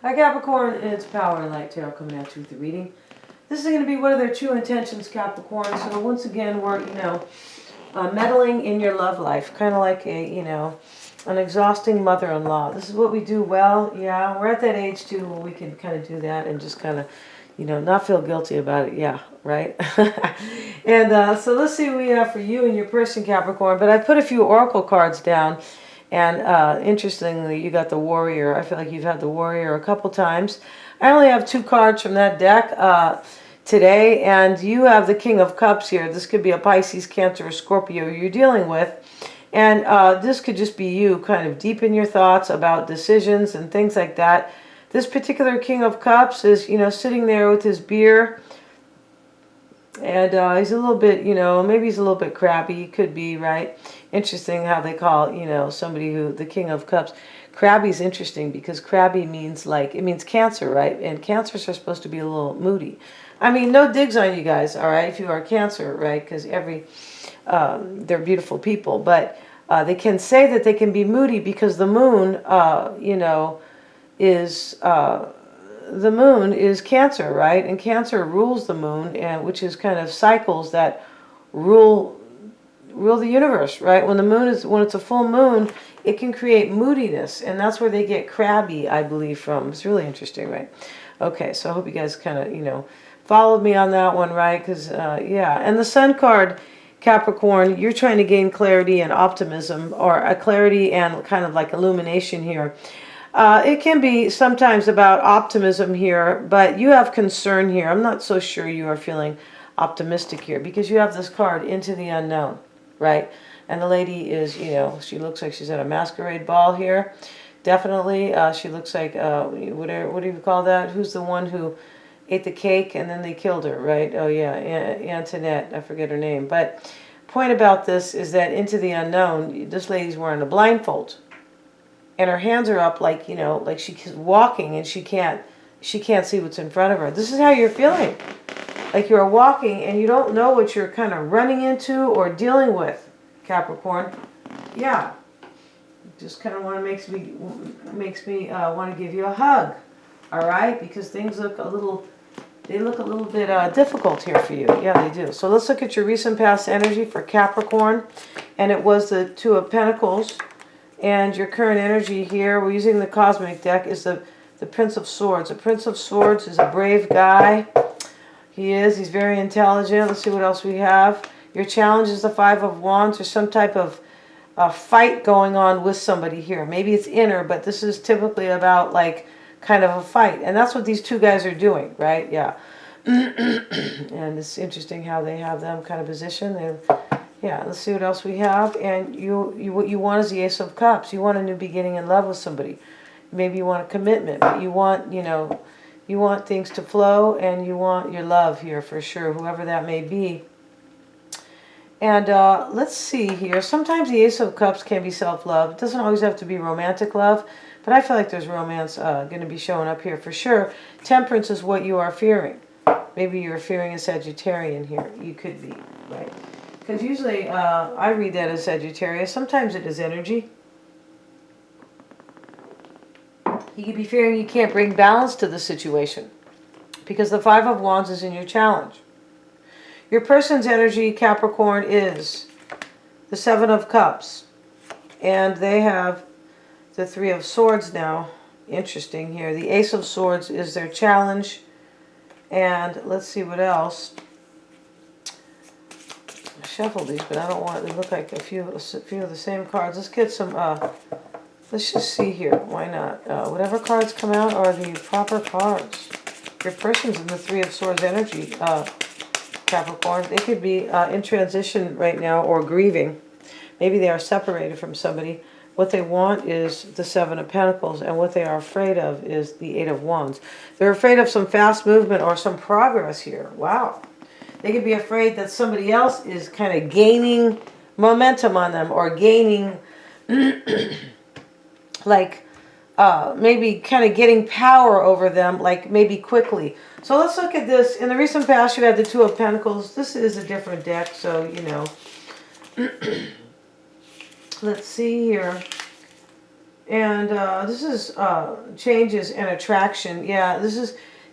Hi Capricorn, it's Power and Light Tarot coming at you with the reading. This is going to be what are their true intentions, Capricorn. So once again, we're, meddling in your love life. Kind of like an exhausting mother-in-law. This is what we do well. Yeah, we're at that age too where we can kind of do that and just kind of, not feel guilty about it. Yeah, right? And so let's see what we have for you and your person, Capricorn. But I put a few oracle cards down. And interestingly, you got the Warrior. I feel like you've had the Warrior a couple times. I only have 2 cards from that deck today. And you have the King of Cups here. This could be a Pisces, Cancer, or Scorpio you're dealing with. And this could just be you kind of deep in your thoughts about decisions and things like that. This particular King of Cups is, sitting there with his beer. And he's a little bit, maybe he's a little bit crabby. He could be, right? Interesting how they call, somebody who, the King of Cups. Crabby's interesting because crabby means it means Cancer, right? And Cancers are supposed to be a little moody. I mean, no digs on you guys, all right, if you are Cancer, right? Because they're beautiful people. But they can say that they can be moody because the moon, is... the moon is Cancer, right? And Cancer rules the moon, and which is kind of cycles that rule the universe, right? When it's a full moon, it can create moodiness, and that's where they get crabby, I believe, from. It's really interesting, right? Okay, so I hope you guys kind of, followed me on that one, right? Because, yeah. And the Sun card, Capricorn, you're trying to gain clarity and optimism, or a clarity and kind of like illumination here. It can be sometimes about optimism here, but you have concern here. I'm not so sure you are feeling optimistic here because you have this card, Into the Unknown, right? And the lady is, she looks like she's at a masquerade ball here. Definitely, she looks like, what do you call that? Who's the one who ate the cake and then they killed her, right? Oh, yeah, Antoinette. I forget her name. But point about this is that Into the Unknown, this lady's wearing a blindfold. And her hands are up like she's walking and she can't see what's in front of her. This is how you're feeling. Like you're walking and you don't know what you're kind of running into or dealing with, Capricorn. Yeah. Just kind of makes me want to give you a hug. All right? Because things look a little bit difficult here for you. Yeah, they do. So let's look at your recent past energy for Capricorn. And it was the 2 of Pentacles. And your current energy here, we're using the Cosmic deck, is the Prince of Swords. The Prince of Swords is a brave guy. He's very intelligent. Let's see what else we have. Your challenge is the 5 of Wands. There's some type of fight going on with somebody here. Maybe it's inner, but this is typically about kind of a fight. And that's what these 2 guys are doing, right? Yeah. And it's interesting how they have them kind of positioned. Yeah, let's see what else we have. And what you want is the Ace of Cups. You want a new beginning in love with somebody. Maybe you want a commitment, but you want, you want things to flow, and you want your love here for sure, whoever that may be. And let's see here. Sometimes the Ace of Cups can be self-love. It doesn't always have to be romantic love, but I feel like there's romance going to be showing up here for sure. Temperance is what you are fearing. Maybe you're fearing a Sagittarian here. You could be, right? Because usually I read that as Sagittarius. Sometimes it is energy. You could be fearing you can't bring balance to the situation because the 5 of Wands is in your challenge. Your person's energy, Capricorn, is the 7 of Cups. And they have the 3 of Swords now. Interesting here. The Ace of Swords is their challenge. And let's see what else. Shuffle these, but I don't want it to look like a few of the same cards. Let's get some, let's just see here. Why not? Whatever cards come out are the proper cards. Your person's in the 3 of Swords energy, Capricorn. They could be in transition right now or grieving. Maybe they are separated from somebody. What they want is the 7 of Pentacles, and what they are afraid of is the 8 of Wands. They're afraid of some fast movement or some progress here. Wow. They could be afraid that somebody else is kind of gaining momentum on them or gaining, maybe kind of getting power over them, maybe quickly. So let's look at this. In the recent past, you had the 2 of Pentacles. This is a different deck, so, Let's see here. And this is changes and attraction. Yeah, this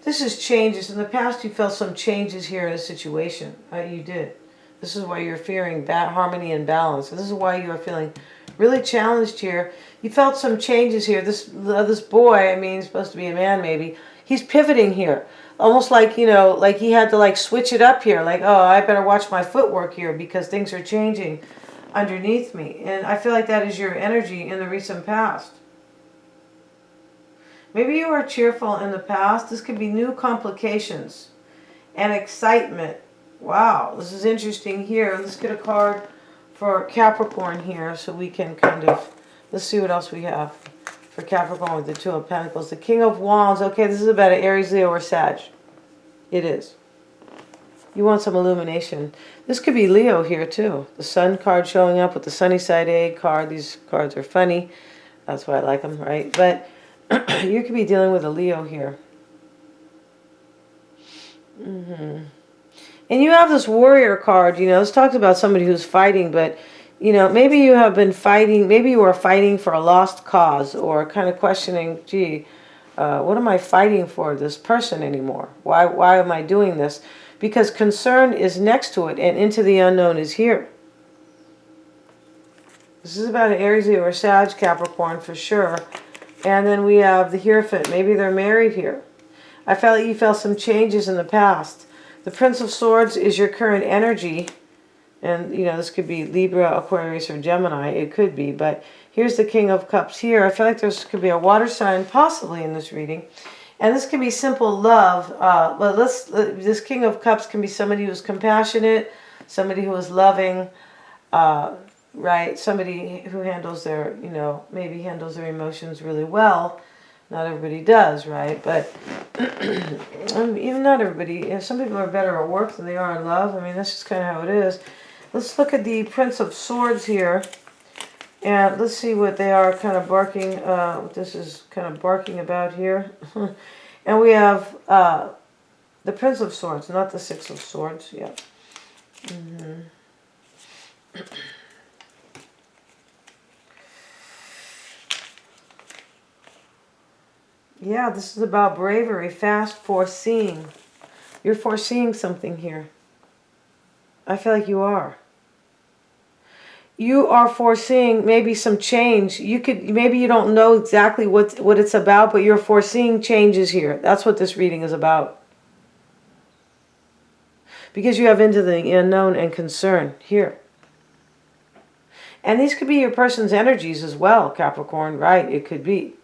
is changes. In the past, you felt some changes here in a situation. You did. This is why you're fearing that harmony and balance. And this is why you are feeling really challenged here. You felt some changes here. This boy, I mean, he's supposed to be a man maybe. He's pivoting here. Almost like, you know, like he had to like switch it up here. Like, oh, I better watch my footwork here because things are changing underneath me. And I feel like that is your energy in the recent past. Maybe you were cheerful in the past. This could be new complications and excitement. Wow, this is interesting here. Let's get a card for Capricorn here so we can kind of, let's see what else we have for Capricorn with the Two of Pentacles. The King of Wands. Okay, this is about an Aries, Leo, or Sag. It is. You want some illumination. This could be Leo here too. The Sun card showing up with the Sunny Side Egg card. These cards are funny. That's why I like them, right? But you could be dealing with a Leo here. And you have this Warrior card. You know, this talks about somebody who's fighting, but you know, maybe you have been fighting, maybe you are fighting for a lost cause, or kind of questioning, gee, what am I fighting for this person anymore? Why am I doing this? Because concern is next to it, and into the unknown is here. This is about an Aries, Leo, or Sag, Capricorn, for sure. And then we have the Hierophant. Maybe they're married here. I felt like you felt some changes in the past. The Prince of Swords is your current energy. And, you know, this could be Libra, Aquarius, or Gemini. It could be. But here's the King of Cups here. I feel like there could be a water sign possibly in this reading. And this could be simple love. But this King of Cups can be somebody who's compassionate, somebody who is loving, right? Somebody who handles their, you know, maybe handles their emotions really well. Not everybody does, right? But even not everybody. Some people are better at work than they are in love. I mean, that's just kind of how it is. Let's look at the Prince of Swords here. And let's see what they are kind of barking, what this is kind of barking about here. And we have the Prince of Swords, not the Six of Swords. Yeah. Yeah, this is about bravery, fast foreseeing. You're foreseeing something here. I feel like you are. You are foreseeing maybe some change. Maybe you don't know exactly what it's about, but you're foreseeing changes here. That's what this reading is about. Because you have into the unknown and concern here. And these could be your person's energies as well, Capricorn, right? It could be.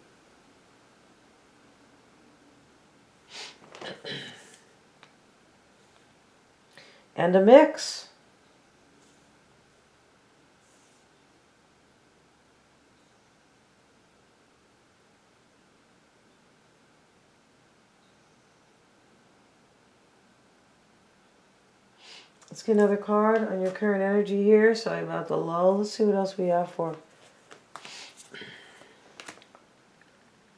And a mix. Let's get another card on your current energy here. Sorry about the lull. Let's see what else we have for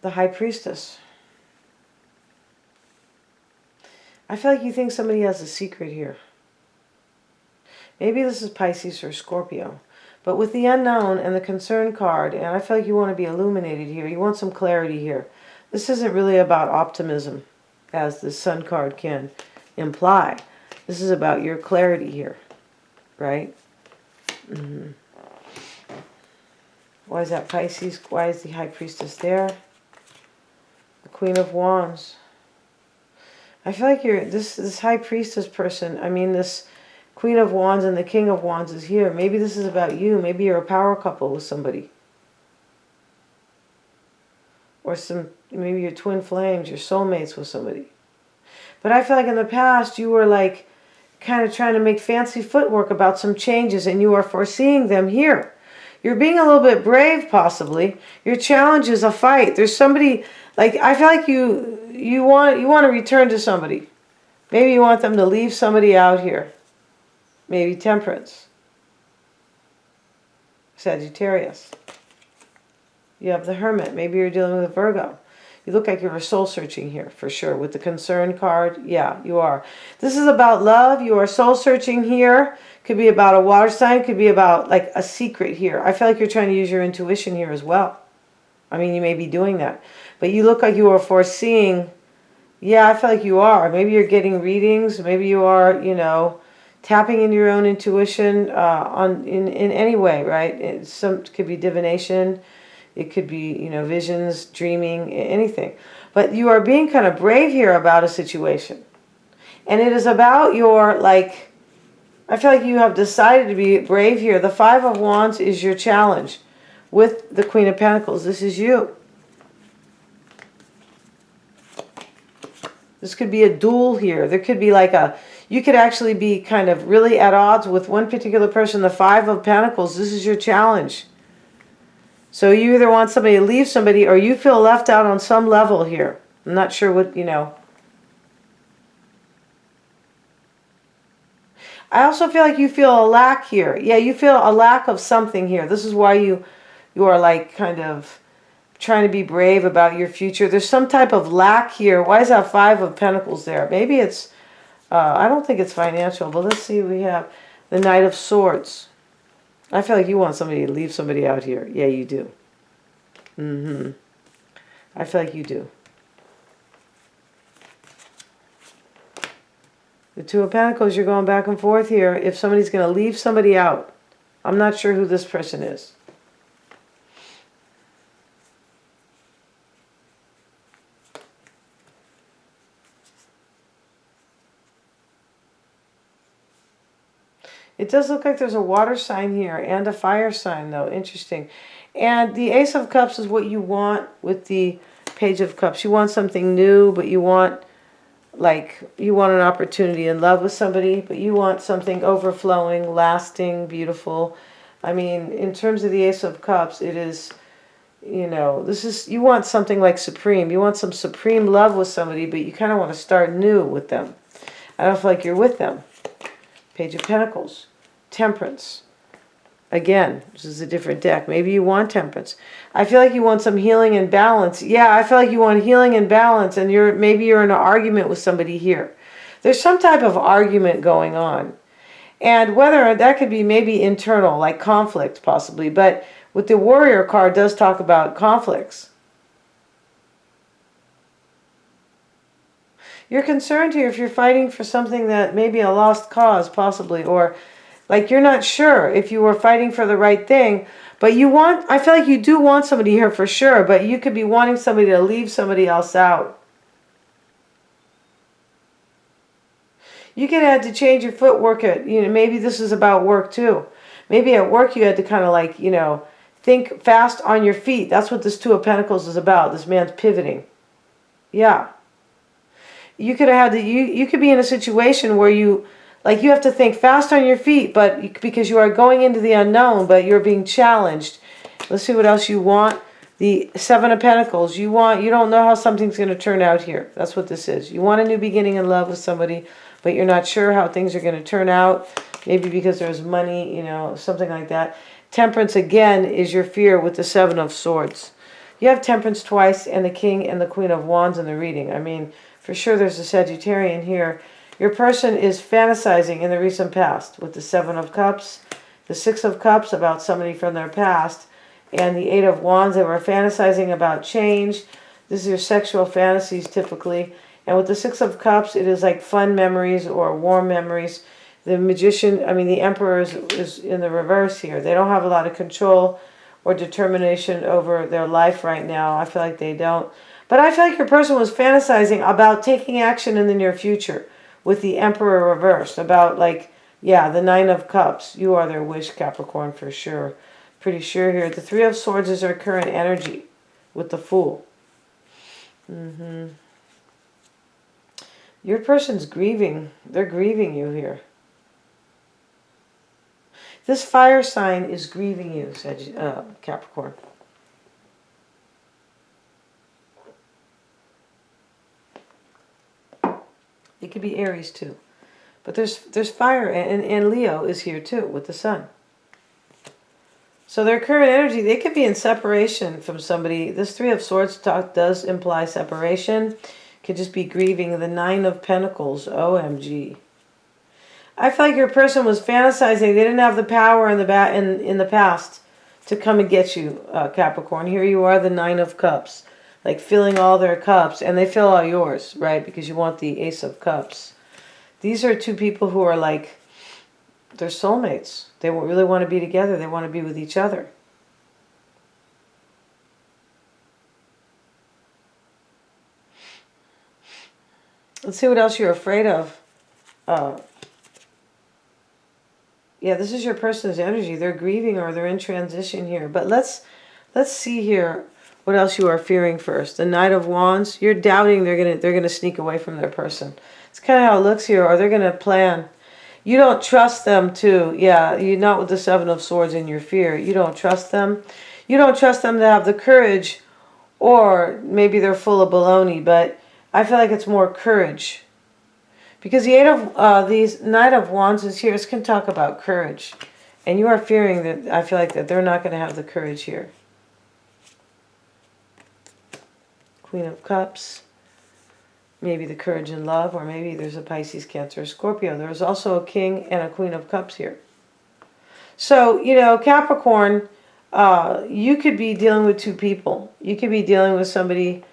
the High Priestess. I feel like you think somebody has a secret here. Maybe this is Pisces or Scorpio. But with the unknown and the concern card, and I feel like you want to be illuminated here. You want some clarity here. This isn't really about optimism, as the Sun card can imply. This is about your clarity here, right? Why is that Pisces? Why is the High Priestess there? The Queen of Wands. I feel like you're this High Priestess person, I mean this Queen of Wands and the King of Wands is here. Maybe this is about you. Maybe you're a power couple with somebody. Or maybe you're twin flames, you're soulmates with somebody. But I feel like in the past you were like kind of trying to make fancy footwork about some changes, and you are foreseeing them here. You're being a little bit brave possibly. Your challenge is a fight. There's somebody, like I feel like you want to return to somebody. Maybe you want them to leave somebody out here. Maybe Temperance. Sagittarius. You have the Hermit. Maybe you're dealing with a Virgo. You look like you're soul searching here, for sure. With the concern card, yeah, you are. This is about love. You are soul searching here. Could be about a water sign. Could be about like a secret here. I feel like you're trying to use your intuition here as well. I mean, you may be doing that. But you look like you are foreseeing. Yeah, I feel like you are. Maybe you're getting readings. Maybe you are, tapping into your own intuition in any way, right? It could be divination. It could be, visions, dreaming, anything. But you are being kind of brave here about a situation. And it is about your, I feel like you have decided to be brave here. The Five of Wands is your challenge with the Queen of Pentacles. This is you. This could be a duel here. There could be you could actually be kind of really at odds with one particular person. The Five of Pentacles, this is your challenge. So you either want somebody to leave somebody, or you feel left out on some level here. I'm not sure what, I also feel like you feel a lack here. Yeah, you feel a lack of something here. This is why you are kind of trying to be brave about your future. There's some type of lack here. Why is that Five of Pentacles there? Maybe it's, I don't think it's financial, but let's see. We have the Knight of Swords. I feel like you want somebody to leave somebody out here. Yeah, you do. I feel like you do. The Two of Pentacles, you're going back and forth here. If somebody's going to leave somebody out. I'm not sure who this person is. It does look like there's a water sign here and a fire sign, though. Interesting. And the Ace of Cups is what you want with the Page of Cups. You want something new, but you want an opportunity in love with somebody, but you want something overflowing, lasting, beautiful. I mean, in terms of the Ace of Cups, it is, you want something like supreme. You want some supreme love with somebody, but you kind of want to start new with them. I don't feel like you're with them. Page of Pentacles. Temperance. Again, this is a different deck. Maybe you want temperance. I feel like you want some healing and balance. Yeah, I feel like you want healing and balance, and maybe you're in an argument with somebody here. There's some type of argument going on. And whether that could be maybe internal, like conflict possibly, but with the Warrior card does talk about conflicts. You're concerned here if you're fighting for something that may be a lost cause, possibly, or you're not sure if you were fighting for the right thing, but I feel like you do want somebody here for sure, but you could be wanting somebody to leave somebody else out. You could have to change your footwork maybe this is about work too. Maybe at work you had to kind of think fast on your feet. That's what this Two of Pentacles is about. This man's pivoting. Yeah. You could have had you could be in a situation where you have to think fast on your feet, but because you are going into the unknown, but you're being challenged. Let's see what else you want. The Seven of Pentacles. You don't know how something's going to turn out here. That's what this is. You want a new beginning in love with somebody, but you're not sure how things are going to turn out. Maybe because there's money, something like that. Temperance, again, is your fear with the Seven of Swords. You have Temperance twice, and the King and the Queen of Wands in the reading. I mean, for sure there's a Sagittarian here. Your person is fantasizing in the recent past with the Seven of Cups, the Six of Cups about somebody from their past, and the Eight of Wands. They were fantasizing about change. This is your sexual fantasies typically. And with the Six of Cups, it is like fun memories or warm memories. The Magician, the Emperor is in the reverse here. They don't have a lot of control or determination over their life right now. I feel like they don't. But I feel like your person was fantasizing about taking action in the near future with the Emperor reversed. About the Nine of Cups. You are their wish, Capricorn, for sure. Pretty sure here. The Three of Swords is their current energy with the Fool. Your person's grieving. They're grieving you here. This fire sign is grieving you, Capricorn. It could be Aries too. But there's fire, and Leo is here too with the sun. So their current energy, they could be in separation from somebody. This Three of Swords does imply separation. Could just be grieving. The Nine of Pentacles, OMG. I feel like your person was fantasizing. They didn't have the power in the past to come and get you, Capricorn. Here you are, the Nine of Cups. Like filling all their cups. And they fill all yours, right? Because you want the Ace of Cups. These are two people who are like, they're soulmates. They really want to be together. They want to be with each other. Let's see what else you're afraid of. Yeah, this is your person's energy. They're grieving or they're in transition here. But let's see here what else you are fearing first. The Knight of Wands. You're doubting they're gonna sneak away from their person. It's kind of how it looks here. Or they're gonna plan. You don't trust them too. Yeah, you're not with the Seven of Swords in your fear. You don't trust them. You don't trust them to have the courage, or maybe they're full of baloney. But I feel like it's more courage. Because the these Knight of Wands is here. This can talk about courage. And you are fearing that, I feel like that they're not going to have the courage here. Queen of Cups. Maybe the courage in love, or maybe there's a Pisces, Cancer, Scorpio. There's also a King and a Queen of Cups here. So, you know, Capricorn, you could be dealing with two people. You could be dealing with somebody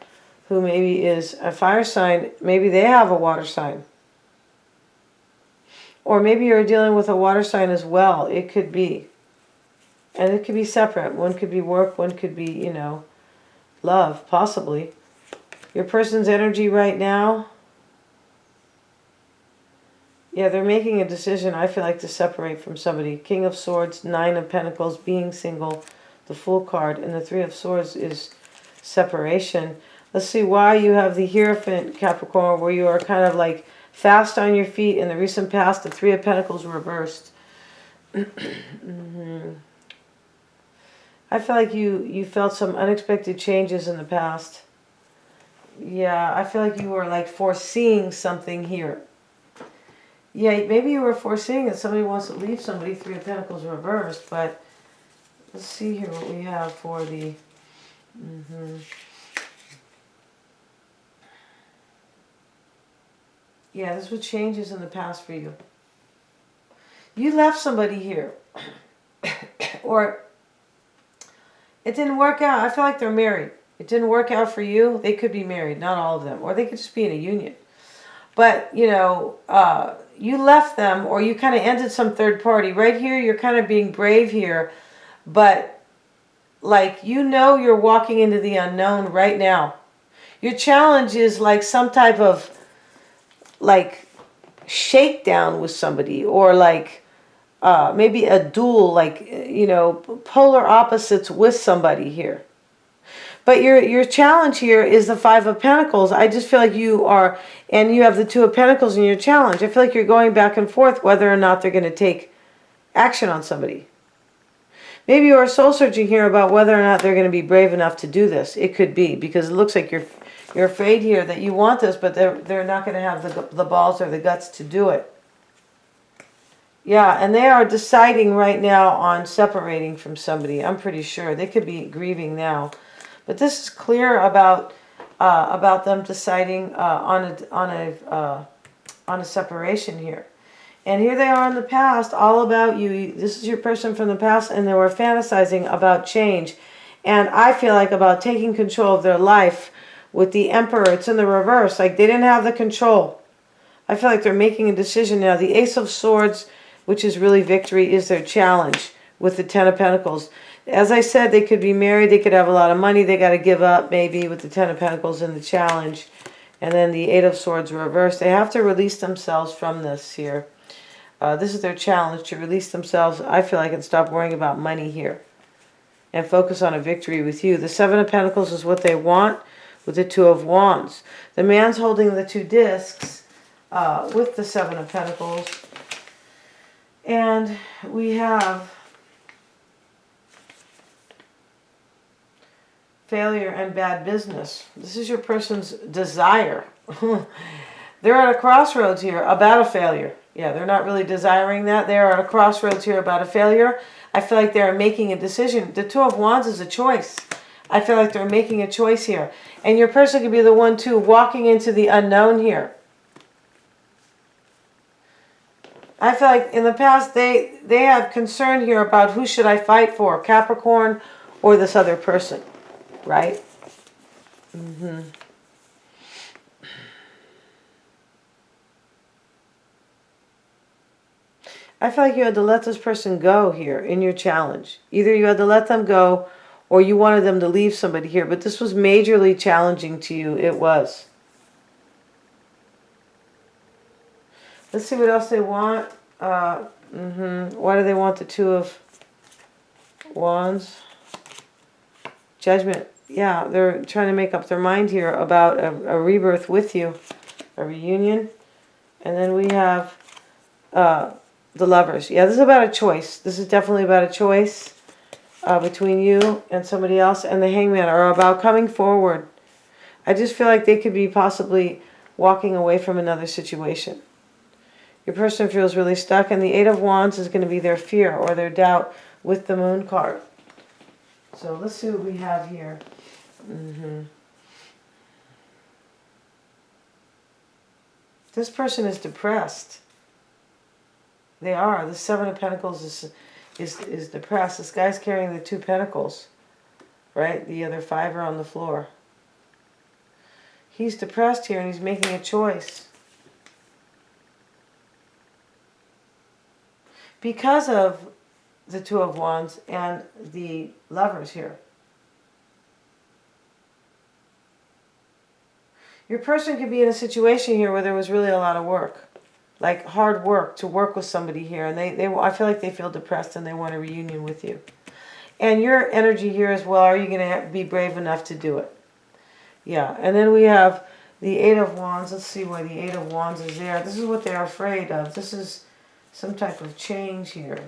who maybe is a fire sign. Maybe they have a water sign. Or maybe you're dealing with a water sign as well. It could be. And it could be separate. One could be work, one could be, you know, love, possibly. Your person's energy right now, yeah, they're making a decision, I feel like, to separate from somebody. King of Swords, Nine of Pentacles, being single, the Fool card, and the Three of Swords is separation. Let's see why you have the Hierophant, Capricorn, where you are kind of like fast on your feet. In the recent past, the Three of Pentacles reversed. I feel like you felt some unexpected changes in the past. Yeah, I feel like you were like foreseeing something here. Yeah, maybe you were foreseeing that somebody wants to leave somebody, Three of Pentacles reversed, but let's see here what we have for the... Yeah, this was changes in the past for you. You left somebody here. Or it didn't work out. I feel like they're married. It didn't work out for you. They could be married, not all of them. Or they could just be in a union. But, you know, you left them, or you kind of ended some third party. Right here, you're kind of being brave here. But, like, you know you're walking into the unknown right now. Your challenge is like some type of, like, shakedown with somebody. Or, like, maybe a duel, like, you know, polar opposites with somebody here. But your challenge here is the Five of Pentacles. I just feel like you are, and you have the Two of Pentacles in your challenge. I feel like you're going back and forth whether or not they're going to take action on somebody. Maybe you are soul searching here about whether or not they're going to be brave enough to do this. It could be, because it looks like you're afraid here that you want this, but they're not going to have the balls or the guts to do it. Yeah, and they are deciding right now on separating from somebody. I'm pretty sure. They could be grieving now. But this is clear about them deciding on a separation here. And here they are in the past, all about you. This is your person from the past, and they were fantasizing about change. And I feel like about taking control of their life with the Emperor. It's in the reverse. Like they didn't have the control. I feel like they're making a decision now. The Ace of Swords, which is really victory, is their challenge with the Ten of Pentacles. As I said, they could be married. They could have a lot of money. They got to give up maybe with the Ten of Pentacles in the challenge. And then the Eight of Swords reversed. They have to release themselves from this here. This is their challenge, to release themselves, I feel like, and stop worrying about money here. And focus on a victory with you. The Seven of Pentacles is what they want with the Two of Wands. The man's holding the two discs with the Seven of Pentacles. And we have failure and bad business. This is your person's desire. They're at a crossroads here about a failure. Yeah, they're not really desiring that. They're at a crossroads here about a failure. I feel like they're making a decision. The Two of Wands is a choice. I feel like they're making a choice here. And your person could be the one, too, walking into the unknown here. I feel like in the past they have concern here about who should I fight for, Capricorn or this other person, right? I feel like you had to let this person go here in your challenge. Either you had to let them go or you wanted them to leave somebody here, but this was majorly challenging to you. It was. Let's see what else they want. Why do they want the Two of Wands? Judgment. Yeah, they're trying to make up their mind here about a rebirth with you, a reunion. And then we have the Lovers. Yeah, this is about a choice. This is definitely about a choice between you and somebody else. And the Hangman are about coming forward. I just feel like they could be possibly walking away from another situation. Your person feels really stuck, and the Eight of Wands is going to be their fear or their doubt with the Moon card. So let's see what we have here. This person is depressed. They are. The Seven of Pentacles is depressed. This guy's carrying the Two Pentacles, right? The other five are on the floor. He's depressed here, and he's making a choice. Because of the Two of Wands and the Lovers here. Your person could be in a situation here where there was really a lot of work. Like hard work to work with somebody here. And I feel like they feel depressed and they want a reunion with you. And your energy here as well, are you going to be brave enough to do it? Yeah, and then we have the Eight of Wands. Let's see why the Eight of Wands is there. This is what they're afraid of. This is some type of change here.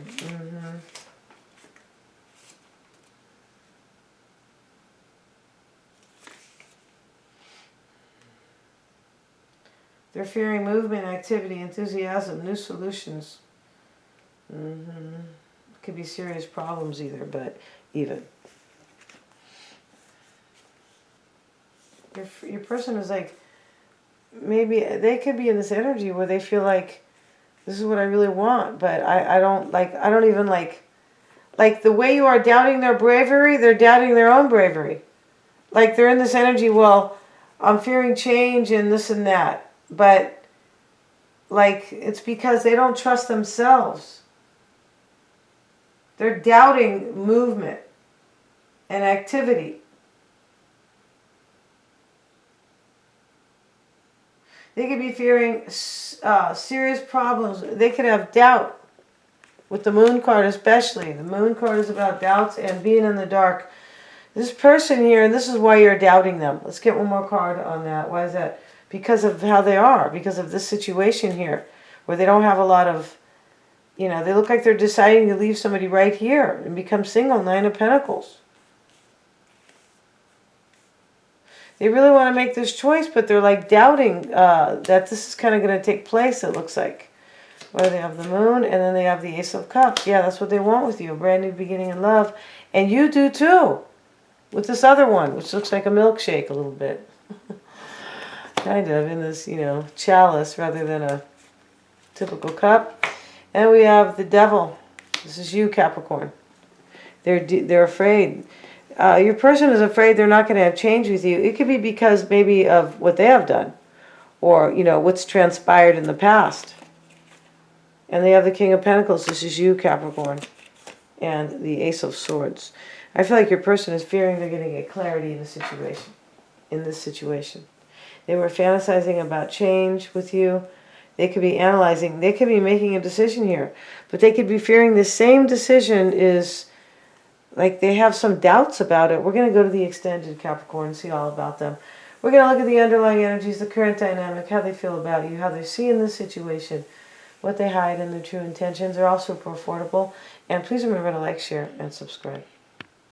They're fearing movement, activity, enthusiasm, new solutions. Could be serious problems either, but even. Your person is like, maybe they could be in this energy where they feel like, this is what I really want, but I don't even like the way you are doubting their bravery, they're doubting their own bravery. Like they're in this energy, well, I'm fearing change and this and that. But like it's because they don't trust themselves. They're doubting movement and activity. They could be fearing serious problems. They could have doubt with the Moon card especially. The Moon card is about doubts and being in the dark. This person here, and this is why you're doubting them. Let's get one more card on that. Why is that? Because of how they are. Because of this situation here where they don't have a lot of, they look like they're deciding to leave somebody right here and become single. Nine of Pentacles. They really want to make this choice, but they're like doubting that this is kind of going to take place, it looks like. Well, they have the Moon, and then they have the Ace of Cups. Yeah, that's what they want with you, a brand new beginning in love. And you do too, with this other one, which looks like a milkshake a little bit. Kind of, in this, chalice rather than a typical cup. And we have the Devil. This is you, Capricorn. They're afraid. Your person is afraid they're not going to have change with you. It could be because maybe of what they have done or, what's transpired in the past. And they have the King of Pentacles. This is you, Capricorn. And the Ace of Swords. I feel like your person is fearing they're going to get clarity in this situation. They were fantasizing about change with you. They could be analyzing. They could be making a decision here. But they could be fearing the same decision is... like they have some doubts about it. We're going to go to the extended Capricorn and see all about them. We're going to look at the underlying energies, the current dynamic, how they feel about you, how they see in this situation, what they hide, and their true intentions. They're all super affordable. And please remember to like, share, and subscribe.